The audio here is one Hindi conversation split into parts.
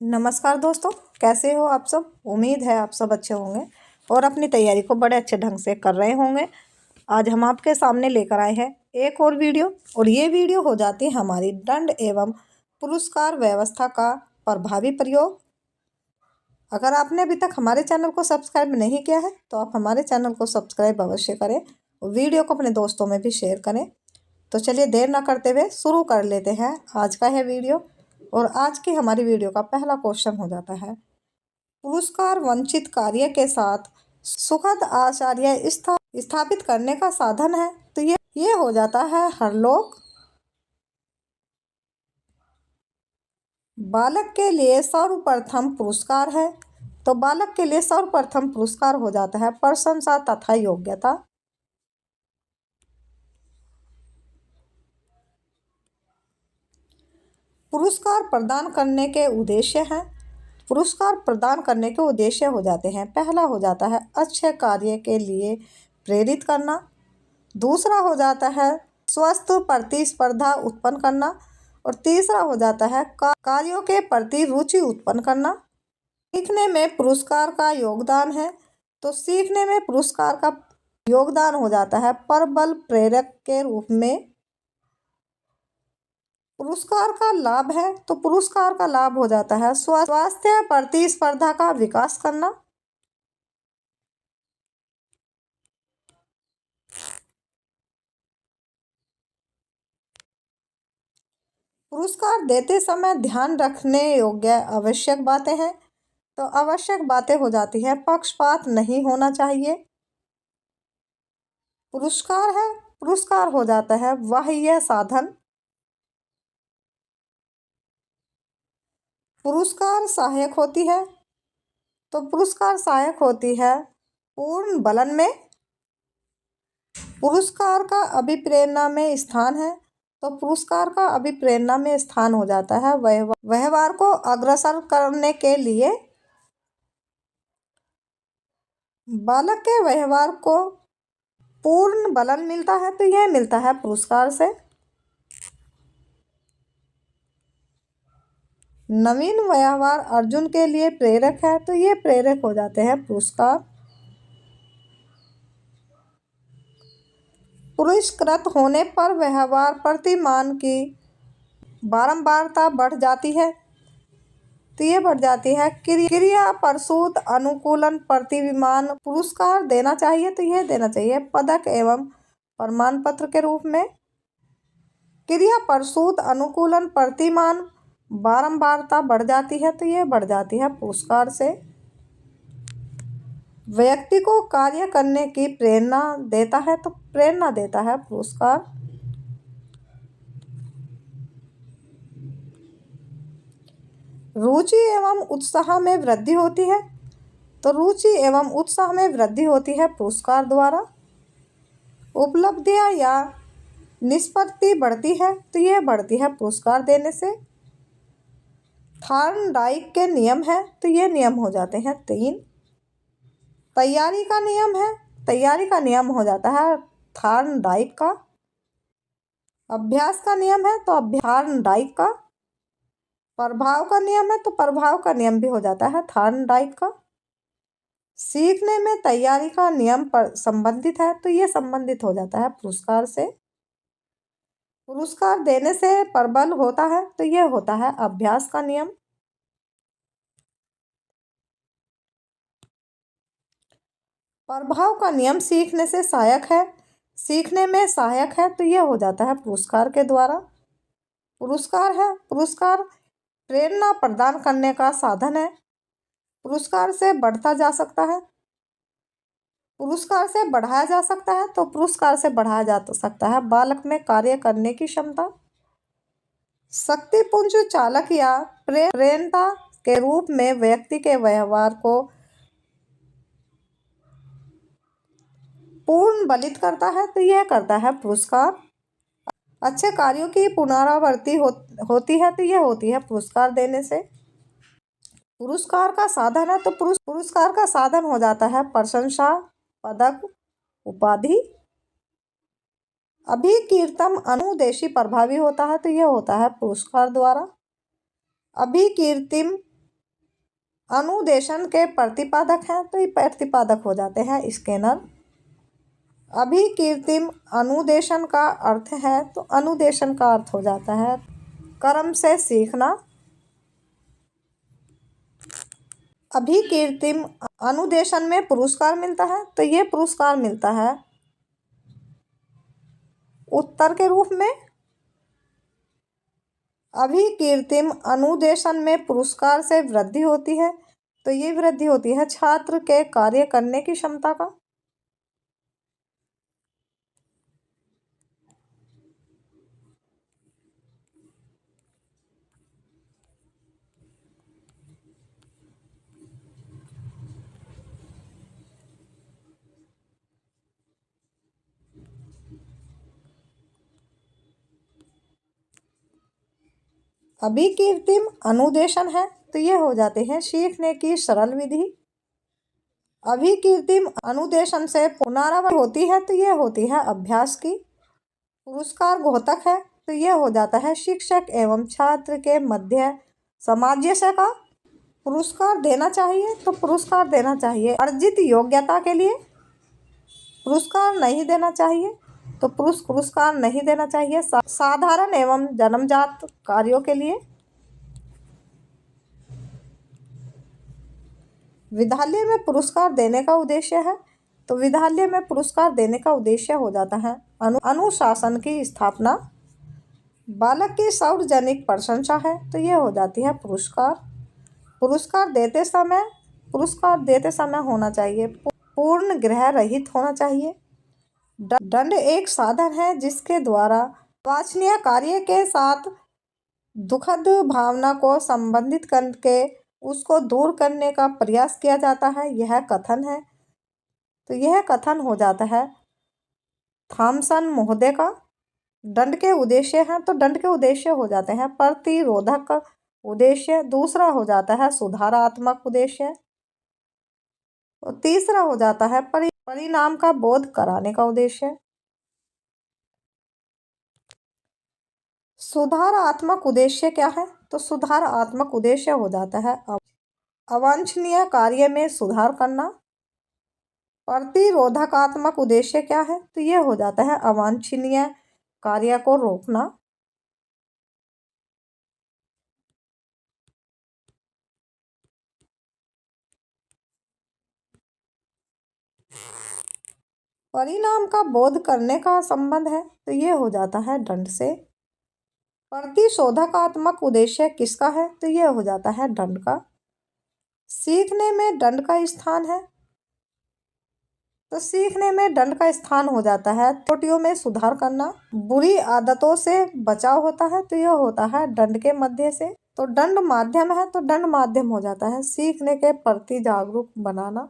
नमस्कार दोस्तों, कैसे हो आप सब। उम्मीद है आप सब अच्छे होंगे और अपनी तैयारी को बड़े अच्छे ढंग से कर रहे होंगे। आज हम आपके सामने लेकर आए हैं एक और वीडियो, और ये वीडियो हो जाती है हमारी दंड एवं पुरस्कार व्यवस्था का प्रभावी प्रयोग। अगर आपने अभी तक हमारे चैनल को सब्सक्राइब नहीं किया है तो आप हमारे चैनल को सब्सक्राइब अवश्य करें और वीडियो को अपने दोस्तों में भी शेयर करें। तो चलिए देर ना करते हुए शुरू कर लेते हैं आज का यह वीडियो। और आज की हमारी वीडियो का पहला क्वेश्चन हो जाता है, पुरस्कार वंचित कार्य के साथ सुखद आचार्य स्थापित करने का साधन है। तो ये हो जाता है हरलोक। बालक के लिए सर्वप्रथम पुरस्कार है, तो बालक के लिए सर्वप्रथम पुरस्कार हो जाता है प्रशंसा तथा योग्यता। पुरस्कार प्रदान करने के उद्देश्य हैं। पुरस्कार प्रदान करने के उद्देश्य हो जाते हैं, पहला हो जाता है अच्छे कार्य के लिए प्रेरित करना। दूसरा हो जाता है स्वस्थ प्रतिस्पर्धा उत्पन्न करना। और तीसरा हो जाता है कार्यों के प्रति रुचि उत्पन्न करना। सीखने में पुरस्कार का योगदान है, तो सीखने में पुरस्कार का योगदान हो जाता है प्रबल प्रेरक के रूप में। पुरस्कार का लाभ है, तो पुरस्कार का लाभ हो जाता है स्वास्थ्य प्रतिस्पर्धा का विकास करना। पुरस्कार देते समय ध्यान रखने योग्य आवश्यक बातें हैं, तो आवश्यक बातें हो जाती हैं पक्षपात नहीं होना चाहिए। पुरस्कार है, पुरस्कार हो जाता है बाह्य साधन। पुरस्कार सहायक होती है, तो पुरस्कार सहायक होती है पूर्ण बलन में। पुरस्कार का अभिप्रेरणा में स्थान है, तो पुरस्कार का अभिप्रेरणा में स्थान हो जाता है व्यवहार को अग्रसर करने के लिए। बालक के व्यवहार को पूर्ण बलन मिलता है, तो यह मिलता है पुरस्कार से। नवीन व्यवहार अर्जुन के लिए प्रेरक है, तो ये प्रेरक हो जाते हैं पुरस्कार। पुरस्कृत होने पर व्यवहार प्रतिमान की बारंबारता बढ़ जाती है, तो ये बढ़ जाती है क्रिया प्रसूत अनुकूलन प्रतिमान। पुरस्कार देना चाहिए, तो यह देना चाहिए पदक एवं प्रमाण पत्र के रूप में। क्रिया प्रसूत अनुकूलन प्रतिमान बारंबारता बढ़ जाती है, तो ये बढ़ जाती है पुरस्कार से। व्यक्ति को कार्य करने की प्रेरणा देता है, तो प्रेरणा देता है पुरस्कार। रुचि एवं उत्साह में वृद्धि होती है, तो रुचि एवं उत्साह में वृद्धि होती है पुरस्कार द्वारा। उपलब्धियां या निष्पत्ति बढ़ती है, तो यह बढ़ती है पुरस्कार देने से। थॉर्नडाइक के नियम है, तो ये नियम हो जाते हैं 3। तैयारी का नियम है, तैयारी का नियम हो जाता है थॉर्नडाइक का। अभ्यास का नियम है, तो थॉर्नडाइक का। प्रभाव का नियम है, तो प्रभाव का नियम भी हो जाता है थॉर्नडाइक का। सीखने में तैयारी का नियम पर संबंधित है, तो ये संबंधित हो जाता है पुरस्कार से। पुरस्कार देने से प्रबल होता है, तो यह होता है अभ्यास का नियम। प्रभाव का नियम सीखने से सहायक है, सीखने में सहायक है, तो यह हो जाता है पुरस्कार के द्वारा। पुरस्कार है, पुरस्कार प्रेरणा प्रदान करने का साधन है। पुरस्कार से बढ़ता जा सकता है, पुरस्कार से बढ़ाया जा सकता है, तो पुरस्कार से बढ़ाया जा सकता है बालक में कार्य करने की क्षमता। शक्तिपुंज चालक या प्रेरणा के रूप में व्यक्ति के व्यवहार को पूर्ण बलित करता है, तो यह करता है पुरस्कार। अच्छे कार्यों की पुनरावृत्ति होती है, तो यह होती है पुरस्कार देने से। पुरस्कार का साधन है, तो पुरस्कार का साधन हो जाता है प्रशंसा, पदक, उपाधि। अभिकीर्तम अनुदेशी प्रभावी होता है, तो यह होता है पुरस्कार द्वारा। अभिकीर्तिम अनुदेशन के प्रतिपादक हैं तो ये प्रतिपादक हो जाते हैं स्कैनर। अभिकीर्तिम अनुदेशन का अर्थ है तो अनुदेशन का अर्थ हो जाता है कर्म से सीखना। अभिकीर्तिम अनुदेशन में पुरस्कार मिलता है तो ये पुरस्कार मिलता है उत्तर के रूप में। अभिकीर्तिम अनुदेशन में पुरस्कार से वृद्धि होती है तो ये वृद्धि होती है छात्र के कार्य करने की क्षमता का। अभिकीर्तिम अनुदेशन है तो ये हो जाते हैं सीखने की सरल विधि। अभिकीर्तिम अनुदेशन से पुनरावृत्ति होती है तो ये होती है अभ्यास की। पुरस्कार घोतक है तो ये हो जाता है शिक्षक एवं छात्र के मध्य सामंजस्य का। पुरस्कार देना चाहिए तो पुरस्कार देना चाहिए अर्जित योग्यता के लिए। पुरस्कार नहीं देना चाहिए तो पुरस्कार नहीं देना चाहिए साधारण एवं जन्मजात कार्यों के लिए। विद्यालय में पुरस्कार देने का उद्देश्य है तो विद्यालय में पुरस्कार देने का उद्देश्य हो जाता है अनुशासन की स्थापना। बालक की सार्वजनिक प्रशंसा है तो यह हो जाती है पुरस्कार। पुरस्कार देते समय होना चाहिए पूर्ण ग्रह रहित होना चाहिए। दंड एक साधन है जिसके द्वारा वांछनीय कार्य के साथ दुखद भावना को संबंधित करके उसको दूर करने का प्रयास किया जाता है, यह कथन है। तो यह कथन हो जाता है थॉमसन महोदय का। दंड के उद्देश्य हैं तो दंड के उद्देश्य हो जाते हैं प्रतिरोधक उद्देश्य, दूसरा हो जाता है सुधारात्मक उद्देश्य और तीसरा हो जाता है परिणाम का बोध कराने का उद्देश्य। सुधारात्मक उद्देश्य क्या है तो सुधारात्मक उद्देश्य हो जाता है अवांछनीय कार्य में सुधार करना। प्रतिरोधकात्मक उद्देश्य क्या है तो यह हो जाता है अवांछनीय कार्य को रोकना। परिणाम का बोध करने का संबंध है तो यह हो जाता है दंड से। प्रतिशोधकात्मक उद्देश्य किसका है तो यह हो जाता है दंड का। सीखने में दंड का स्थान है तो सीखने में दंड का स्थान हो जाता है त्रुटियों में सुधार करना। बुरी आदतों से बचाव होता है तो यह होता है दंड के मध्य से। तो दंड माध्यम है तो दंड माध्यम हो जाता है सीखने के प्रति जागरूक बनाना।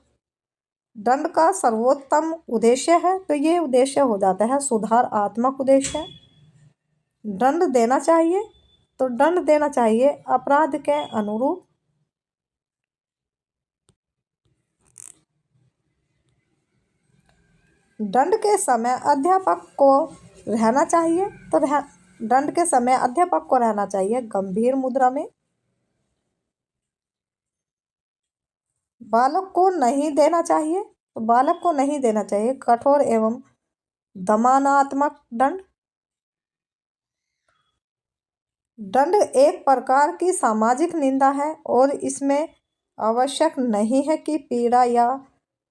दंड का सर्वोत्तम उद्देश्य है तो ये उद्देश्य हो जाता है सुधारात्मक उद्देश्य। दंड देना चाहिए तो दंड देना चाहिए अपराध के अनुरूप। दंड के समय अध्यापक को रहना चाहिए तो दंड के समय अध्यापक को रहना चाहिए गंभीर मुद्रा में। बालक को नहीं देना चाहिए तो बालक को नहीं देना चाहिए कठोर एवं दमनात्मक दंड। दंड एक प्रकार की सामाजिक निंदा है और इसमें आवश्यक नहीं है कि पीड़ा या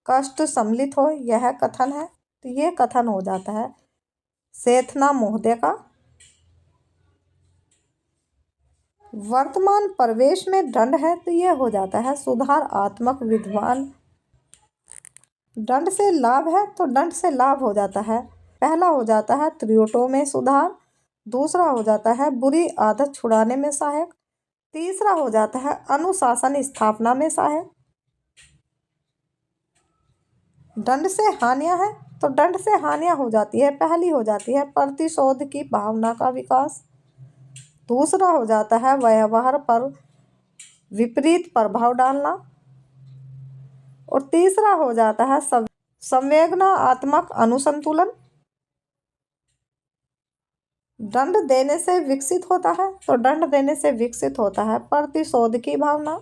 कष्ट सम्मिलित हो, यह कथन है। तो ये कथन हो जाता है सेथना महोदय का। वर्तमान प्रवेश में दंड है तो यह हो जाता है सुधारात्मक विद्वान। दंड से लाभ है तो दंड से लाभ हो जाता है पहला हो जाता है त्रुटियों में सुधार, दूसरा हो जाता है बुरी आदत छुड़ाने में सहायक, तीसरा हो जाता है अनुशासन स्थापना में सहायक। दंड से हानियां है तो दंड से हानियां हो जाती है पहली हो जाती है प्रतिशोध की भावना का विकास, दूसरा हो जाता है व्यवहार पर विपरीत प्रभाव डालना और तीसरा हो जाता है संवेदनात्मक अनुसंतुलन। दंड देने से विकसित होता है तो दंड देने से विकसित होता है प्रतिशोध की भावना।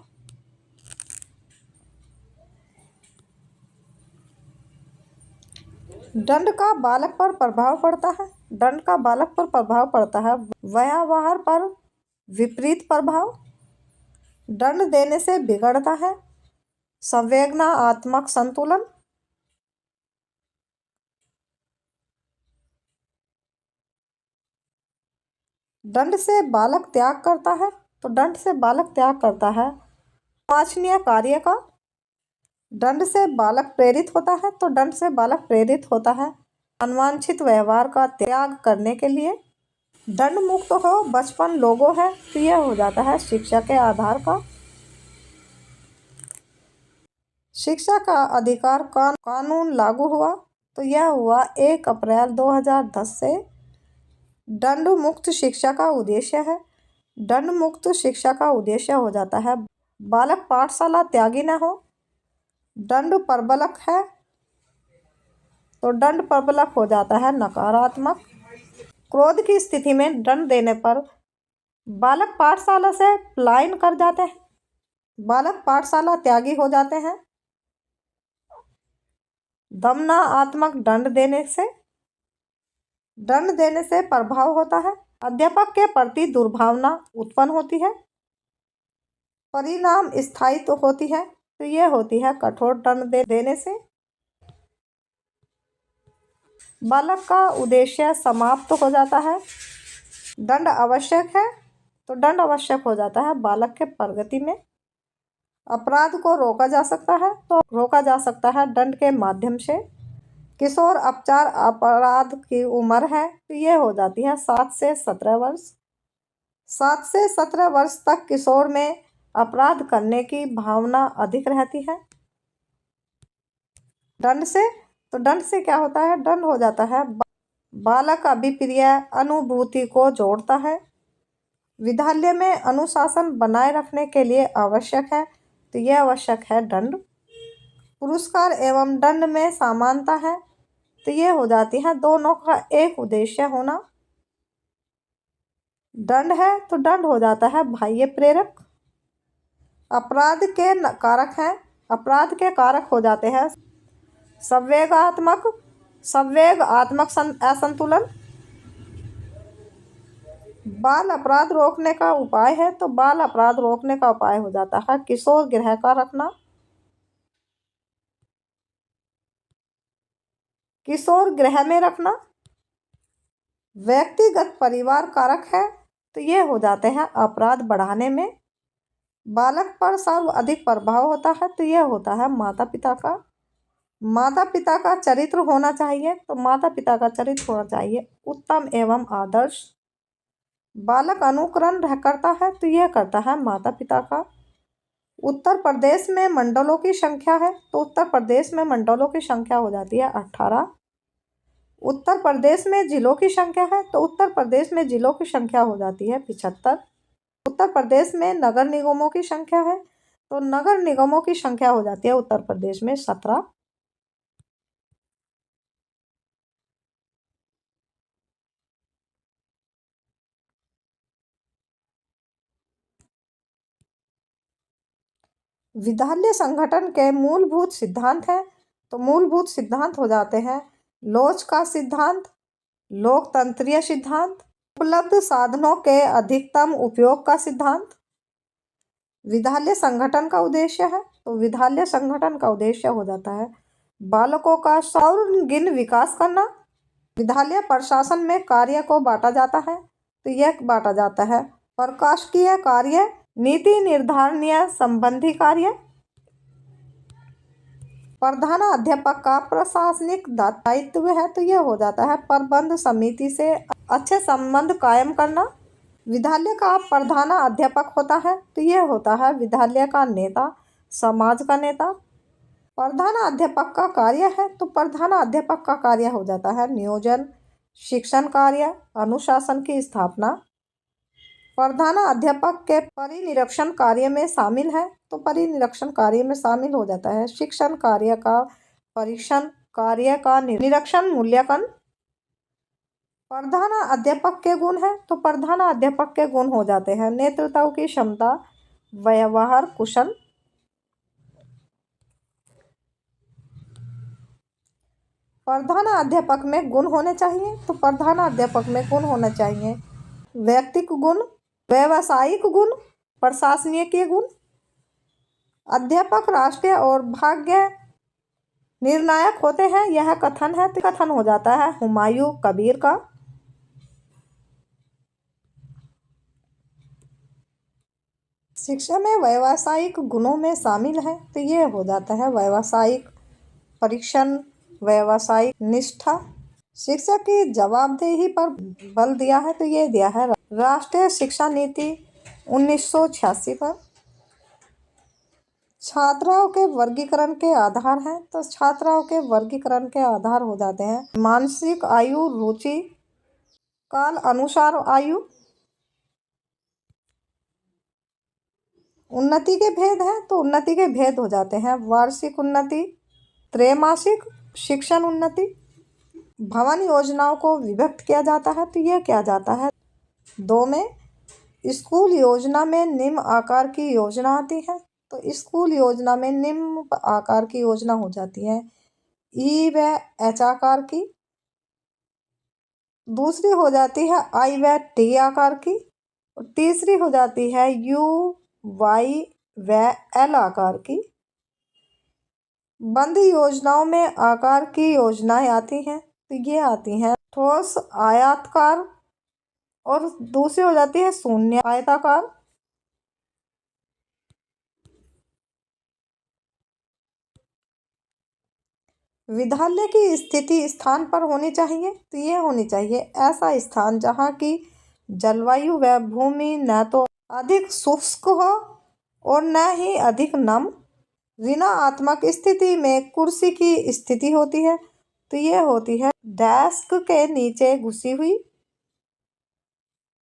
दंड का बालक पर प्रभाव पड़ता है। दंड का बालक पर प्रभाव पड़ता है। व्यवहार पर विपरीत प्रभाव। दंड देने से बिगड़ता है संवेदनात्मक संतुलन। दंड से बालक त्याग करता है। तो दंड से बालक त्याग करता है वांछनीय कार्य का। दंड से बालक प्रेरित होता है। तो दंड से बालक प्रेरित होता है अनवांछित व्यवहार का त्याग करने के लिए। दंड मुक्त हो बचपन लोगों है तो यह हो जाता है शिक्षा के आधार का। शिक्षा का अधिकार कानून लागू हुआ तो यह हुआ 1 अप्रैल 2010 से। दंड मुक्त शिक्षा का उद्देश्य है। दंड मुक्त शिक्षा का उद्देश्य हो जाता है बालक पाठशाला त्यागी न हो। दंड प्रबलक है तो दंड प्रबलक हो जाता है नकारात्मक। क्रोध की स्थिति में दंड देने पर बालक पाठशाला से पलायन कर जाते हैं। बालक पाठशाला त्यागी हो जाते हैं। दमनात्मक दंड देने से प्रभाव होता है अध्यापक के प्रति दुर्भावना उत्पन्न होती है। परिणाम स्थायी तो होती है तो यह होती है कठोर दंड देने से। बालक का उद्देश्य समाप्त हो जाता है। दंड आवश्यक है तो दंड आवश्यक हो जाता है बालक के प्रगति में। अपराध को रोका जा सकता है तो रोका जा सकता है दंड के माध्यम से। किशोर अपचार अपराध की उम्र है तो यह हो जाती है 7 से 17 वर्ष। 7 से 17 वर्ष तक किशोर में अपराध करने की भावना अधिक रहती है। दंड से तो दंड से क्या होता है दंड हो जाता है बालक अभिप्रिय अनुभूति को जोड़ता है। विद्यालय में अनुशासन बनाए रखने के लिए आवश्यक है तो यह आवश्यक है दंड। पुरस्कार एवं दंड में समानता है तो यह हो जाती है दोनों का एक उद्देश्य होना। दंड है तो दंड हो जाता है बाह्य प्रेरक। अपराध के कारक हैं। अपराध के कारक हो जाते हैं संवेगात्मक असंतुलन। बाल अपराध रोकने का उपाय है तो बाल अपराध रोकने का उपाय हो जाता है किशोर गृह का रखना। किशोर गृह में रखना। व्यक्तिगत परिवार कारक है तो ये हो जाते हैं अपराध बढ़ाने में। बालक पर सर्वाधिक प्रभाव होता है तो यह होता है माता पिता का। माता पिता का चरित्र होना चाहिए तो माता पिता का चरित्र होना चाहिए उत्तम एवं आदर्श। बालक अनुकरण करता है तो यह करता है माता पिता का। उत्तर प्रदेश में मंडलों की संख्या है तो उत्तर प्रदेश में मंडलों की संख्या हो जाती है 18। उत्तर प्रदेश में जिलों की संख्या है तो उत्तर प्रदेश में जिलों की संख्या हो जाती है 75। उत्तर प्रदेश में नगर निगमों की संख्या है तो नगर निगमों की संख्या हो जाती है उत्तर प्रदेश में 17। विद्यालय संगठन के मूलभूत सिद्धांत हैं तो मूलभूत सिद्धांत हो जाते हैं लोच का सिद्धांत, लोकतंत्रीय सिद्धांत, उपलब्ध साधनों के अधिकतम उपयोग का सिद्धांत। विद्यालय संगठन का उद्देश्य है तो विद्यालय संगठन का उद्देश्य हो जाता है बालकों का सर्वांगीण विकास करना। विद्यालय प्रशासन में कार्य को बांटा जाता है तो यह बांटा जाता है प्रशासकीय कार्य, नीति निर्धारणीय संबंधी कार्य। प्रधानाध्यापक का प्रशासनिक दायित्व है तो यह हो जाता है प्रबंध समिति से अच्छे संबंध कायम करना। विद्यालय का प्रधानाध्यापक होता है तो यह होता है विद्यालय का नेता, समाज का नेता। प्रधानाध्यापक का कार्य है तो प्रधानाध्यापक का कार्य हो जाता है नियोजन, शिक्षण कार्य, अनुशासन की स्थापना। प्रधानाध्यापक के परिनिरीक्षण कार्य में शामिल है तो परिनिरीक्षण कार्य में शामिल हो जाता है शिक्षण कार्य का परीक्षण, कार्य का निरीक्षण, मूल्यांकन। प्रधानाध्यापक के गुण है तो प्रधानाध्यापक के गुण हो जाते हैं नेतृत्व की क्षमता, व्यवहार कुशल। प्रधानाध्यापक में गुण होने चाहिए, तो प्रधानाध्यापक में गुण होने चाहिए व्यक्तिक गुण, व्यावसायिक गुण, प्रशासनिक गुण। अध्यापक राष्ट्रीय और भाग्य निर्णायक होते हैं, यह कथन है, तो कथन हो जाता है हुमायूं कबीर का। शिक्षा में व्यावसायिक गुणों में शामिल है, तो ये हो जाता है व्यावसायिक परीक्षण, व्यावसायिक निष्ठा। शिक्षा की जवाबदेही पर बल दिया है, तो ये दिया है राष्ट्रीय शिक्षा नीति 1986 पर। छात्राओं के वर्गीकरण के आधार हैं, तो छात्राओं के वर्गीकरण के आधार हो जाते हैं मानसिक आयु, रुचि, काल अनुसार आयु। उन्नति के भेद हैं, तो उन्नति के भेद हो जाते हैं वार्षिक उन्नति, त्रैमासिक शिक्षण उन्नति। भवन योजनाओं को विभक्त किया जाता है, तो यह किया जाता है दो में। स्कूल योजना में निम्न आकार की योजना आती है, तो स्कूल योजना में निम्न आकार की योजना हो जाती है ई व एच आकार की। दूसरी हो जाती है आई व टी आकार की, और तीसरी हो जाती है यू वाई व एल आकार की। बंद योजनाओं में आकार की योजनाएं आती हैं, तो ये आती हैं ठोस आयताकार, और दूसरी हो जाती है शून्य आयताकार। विद्यालय की स्थिति स्थान पर होनी चाहिए, तो ये होनी चाहिए ऐसा स्थान जहाँ की जलवायु व भूमि न तो अधिक शुष्क हो और न ही अधिक नम। ऋणात्मक स्थिति में कुर्सी की स्थिति होती है, तो ये होती है डेस्क के नीचे घुसी हुई।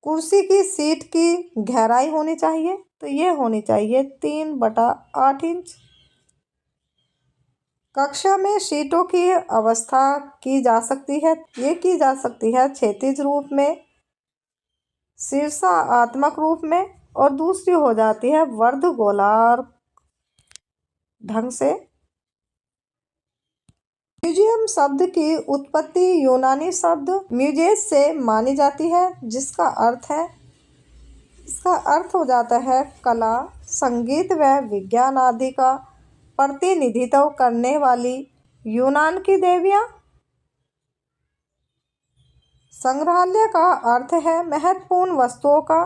कुर्सी की सीट की गहराई होनी चाहिए, तो ये होनी चाहिए 3/8 इंच। कक्षा में सीटों की अवस्था की जा सकती है, ये की जा सकती है क्षैतिज रूप में, शीर्षात्मक रूप में, और दूसरी हो जाती है वर्धगोलाकार ढंग से। म्यूजियम शब्द की उत्पत्ति यूनानी शब्द म्यूजेस से मानी जाती है, इसका अर्थ हो जाता है कला, संगीत व विज्ञान आदि का प्रतिनिधित्व करने वाली यूनान की देवियाँ। संग्रहालय का अर्थ है महत्वपूर्ण वस्तुओं का,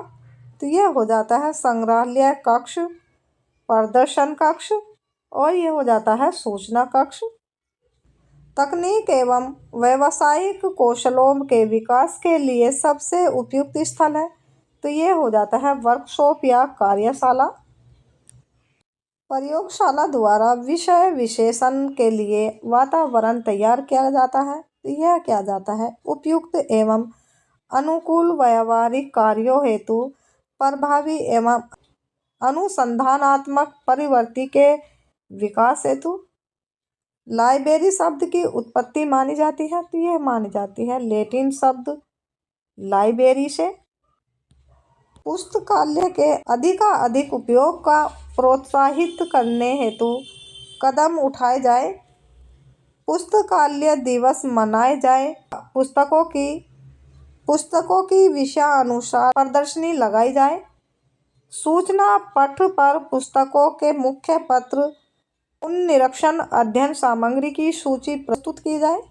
तो ये हो जाता है संग्रहालय कक्ष, प्रदर्शन कक्ष, और ये हो जाता है सूचना कक्ष। तकनीक एवं व्यावसायिक कौशलों के विकास के लिए सबसे उपयुक्त स्थल है, तो ये हो जाता है वर्कशॉप या कार्यशाला। प्रयोगशाला द्वारा विषय विशेषण के लिए वातावरण तैयार किया जाता है, तो यह किया जाता है उपयुक्त एवं अनुकूल व्यावहारिक कार्यों हेतु प्रभावी एवं अनुसंधानात्मक प्रवृत्ति के विकास हेतु। लाइब्रेरी शब्द की उत्पत्ति मानी जाती है, तो यह मानी जाती है लैटिन शब्द लाइब्रेरी से। पुस्तकालय के अधिकाधिक उपयोग का प्रोत्साहित करने हेतु कदम उठाए जाए। पुस्तकालय दिवस मनाए जाए। पुस्तकों की विषयानुसार प्रदर्शनी लगाई जाए। सूचना पट पर पुस्तकों के मुख्य पत्र, उन निरीक्षण अध्ययन सामग्री की सूची प्रस्तुत की जाए।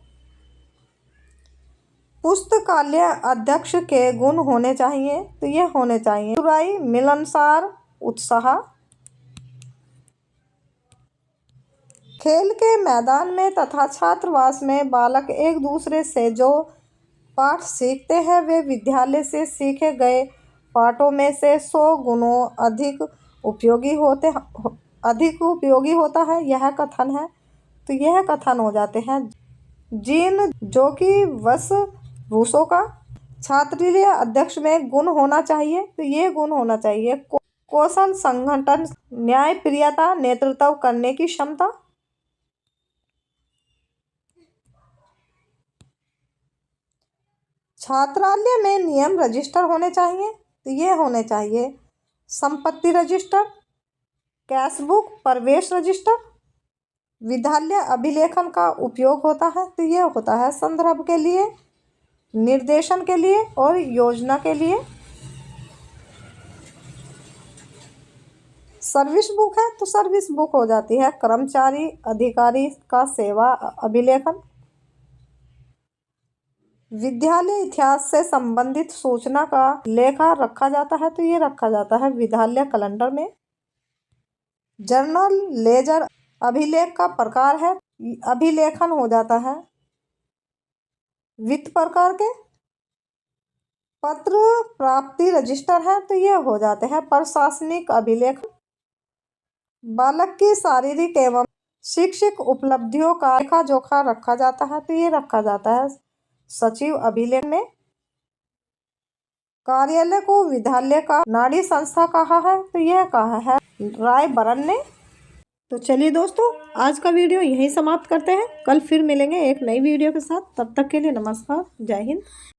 पुस्तकालय अध्यक्ष के गुण होने चाहिए, तो ये होने चाहिए चतुराई, मिलनसार, उत्साह। खेल के मैदान में तथा छात्रावास में बालक एक दूसरे से जो पाठ सीखते हैं वे विद्यालय से सीखे गए पाठों में से 100 गुणों अधिक उपयोगी होता है, यह कथन है, तो यह कथन हो जाते हैं जीन जोकिवस रूसो का। छात्रीय अध्यक्ष में गुण होना चाहिए, तो ये गुण होना चाहिए कौशल, संगठन, न्यायप्रियता, नेतृत्व करने की क्षमता। छात्रालय में नियम रजिस्टर होने चाहिए, तो ये होने चाहिए संपत्ति रजिस्टर, कैश बुक, प्रवेश रजिस्टर। विद्यालय अभिलेखन का उपयोग होता है तो यह होता है संदर्भ के लिए, निर्देशन के लिए और योजना के लिए। सर्विस बुक है तो सर्विस बुक हो जाती है कर्मचारी अधिकारी का सेवा अभिलेखन। विद्यालय इतिहास से संबंधित सूचना का लेखा रखा जाता है तो ये रखा जाता है विद्यालय कैलेंडर में। जर्नल लेजर अभिलेख का प्रकार है, अभिलेखन हो जाता है वित्त प्रकार के। पत्र प्राप्ति रजिस्टर है तो ये हो जाते हैं प्रशासनिक अभिलेख। बालक की शारीरिक एवं शैक्षिक उपलब्धियों का लेखा जोखा रखा जाता है तो ये रखा जाता है सचिव अभिलेख में। कार्यालय को विद्यालय का नाड़ी संस्था कहा है तो यह कहा है राय बरन ने। तो चलिए दोस्तों, आज का वीडियो यहीं समाप्त करते हैं। कल फिर मिलेंगे एक नई वीडियो के साथ। तब तक के लिए नमस्कार, जय हिंद।